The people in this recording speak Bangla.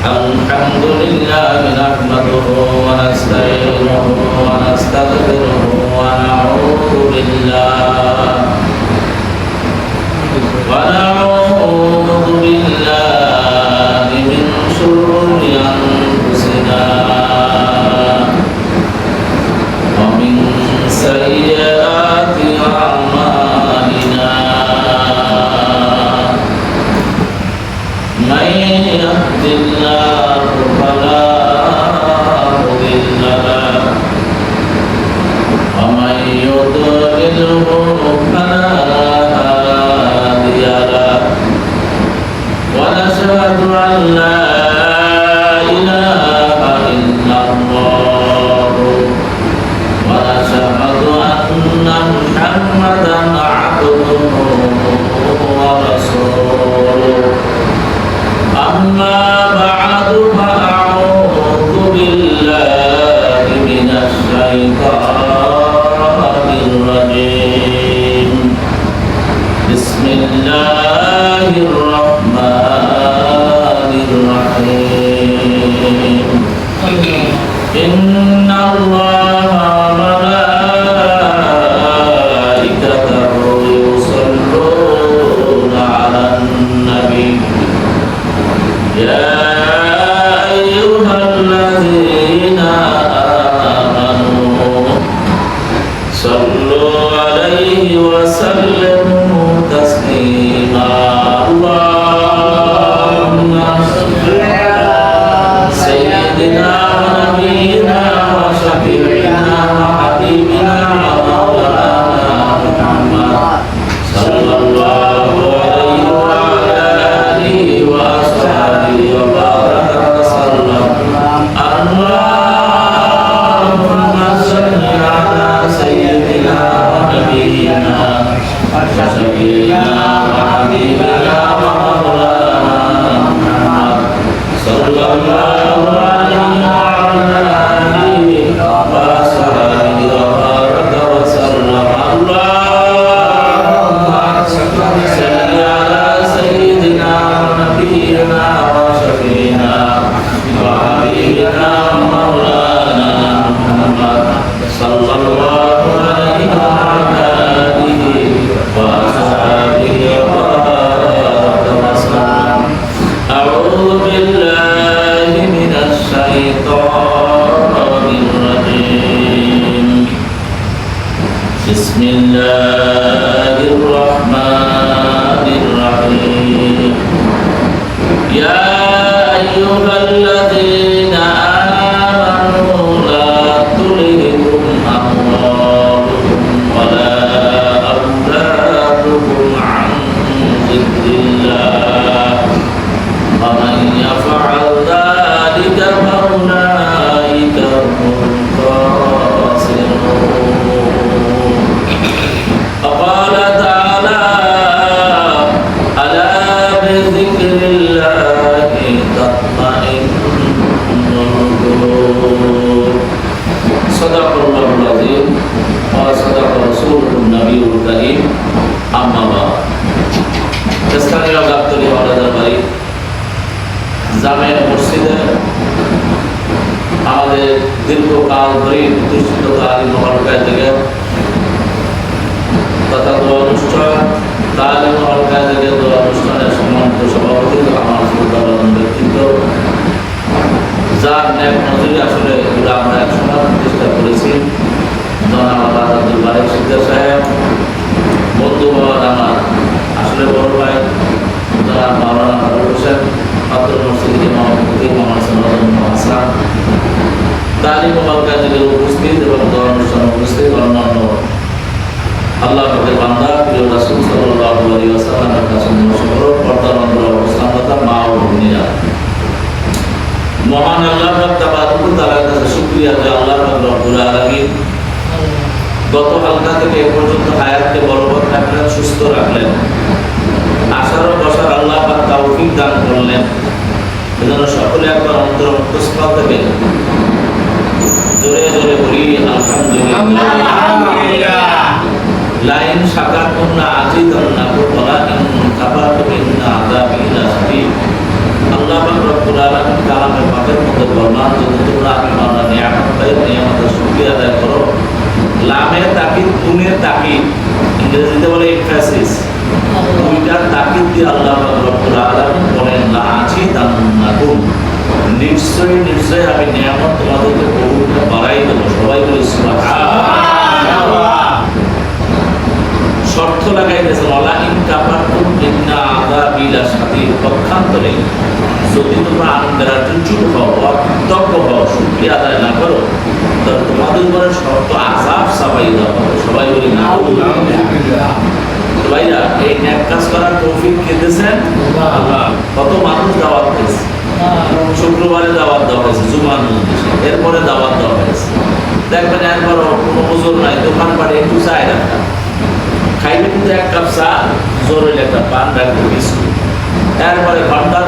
الحمد لله نحمده ونستعينه ونستغفره ونعوذ بالله من شرور أنفسنا ومن سيئات أعمالنا من يهد الله فلا مضل له ومن يضلله فلا هادي له ونشهد أن لا إله إلا الله ونشهد أن محمدا عبده ورسوله أما بعد فأعوذ بالله من الشيطان الرجيم بسم الله الرحمن الرحيم إن الله وملائكته يصلون على النبي يا أيها الذين آمنوا صلوا عليه وسلموا تسليما اللهم صل على سيدنا ونبينا وشفيعنا وحبيبنا ومولانا محمد صلى الله عليه وعلى آله وأصحابه وبارك وسلم اللهم صل على سيدنا ونبينا وشفيعنا وحبيبنا ومولانا محمد صلى الله عليه وعلى آله وأصحابه وبارك وسلم اللهم صل على سيدنا ونبينا وشفيعنا وحبيبنا ومولانا محمد صلى الله عليه وعلى آله وأصحابه وبارك وسلم أعوذ بالله من الشيطان الرجيم بسم الله الرحمن الرحيم يا أيها الذين آمنوا لا تلهكم أموالكم ولا أولادكم عن ذكر الله ومن يفعل ذلك فأولئك هم الخاسرون وقال تعالى ألا بذكر الله تطمئن القلوب صدق الله العظيم وصدق رسوله النبي الكريم أما بعد স্থানীয় গাবতলী হলদার বাড়ি জামে মসজিদে আমাদের দীর্ঘকাল ধরে প্রতিষ্ঠিত তালিম হলকায় থেকে তথা দোয়া অনুষ্ঠান তালিম হলকায় থেকে দোয়া অনুষ্ঠানের সম্মানিত সভাপতি আমার সুলতান ব্যক্তিত্ব যার ন্যাক নজরে আসলে এগুলো আমরা একসময় প্রতিষ্ঠা করেছি জনাব আব্দুল মালিক সিদ্দিক সাহেব বন্ধু বাবা আমার আসলে বড় ভাই জনাব মাওলানা ফারুক হোসেন আব্দুল মসজিদ ইমামতি হাসান তালিম হলকায় থেকে উপস্থিত এবং দোয়া অনুষ্ঠান উপস্থিত অন্যান্য আল্লাহ পাকের বান্দা প্রিয় রাসূল সাল্লাল্লাহু আলাইহি ওয়াসাল্লামের কাছে নমস্কার পর্দার অন্তরে অবস্থানরত মা ও বোনেরা মহান আল্লাহ পাক তাবারক তাআলার কাছে শুকরিয়া যে আল্লাহ পাক রব্বুল আলামিন গত হালকা থেকে এ পর্যন্ত হায়াতকে বরকত রাখলেন সুস্থ রাখলেন আশার বসার আল্লাহ পাক তৌফিক দান করলেন এজন্য সকলে একবার অন্তরস্থল থেকে জোরে জোরে বলি আলহামদুলিল্লাহ লাইন শাকারতুমনা আজিদান্নাকুম ওয়া ইন কাফারতুম ইন্না আযাবি লাশাদীদ। আল্লাহ পাক রব্বুল আলামিন কালামে পাকের মধ্যে বর্ণনা যদি তোমরা আমি মাওলা নিয়ামত পাই নিয়ামতের শুকরিয়া আদায় করো লামে তাকিদ গুণের তাকিদ ইংরেজিতে বলে এমফাসিস দুইটার তাকিদ দিয়ে আল্লাহ পাক রব্বুল আলামিন বলেন লা আছি তান্নাকুম নিশ্চয়ই নিশ্চয়ই আমি নিয়ামত তোমাদেরকে বহু বাড়াই দেবো সবাই বলে সুবহানাল্লাহ শর্ত লাগাইতেছে ওয়ালা ইন কাফারতুম ইন্না আযাবি লাশাদীদ পক্ষান্তরে যদি তোমরা আনন্দের চুপ হও অকৃতজ্ঞ হও শুকরিয়া আদায় না করো তাহলে তোমাদের উপরে শর্ত আযাব চাপাই দেওয়া হবে সবাই বলি না ভাইরা এই নেক কাজ করার তৌফিক কে দিয়েছেন আল্লাহ কত মানুষ দাওয়াত দিয়েছে শুক্রবারে দাওয়াত দেওয়া হয়েছে জুমার মজলিসে এরপরে দাওয়াত দেওয়া হয়েছে দেখবেন এরপরও কোনো হুজুর নাই দোকান পাড়ে একটু চায় রাখা খাইলে কিন্তু এক কাপ চা জোর হইলে একটা পান রাখবে বিস্কুট এরপরে ঘন্টার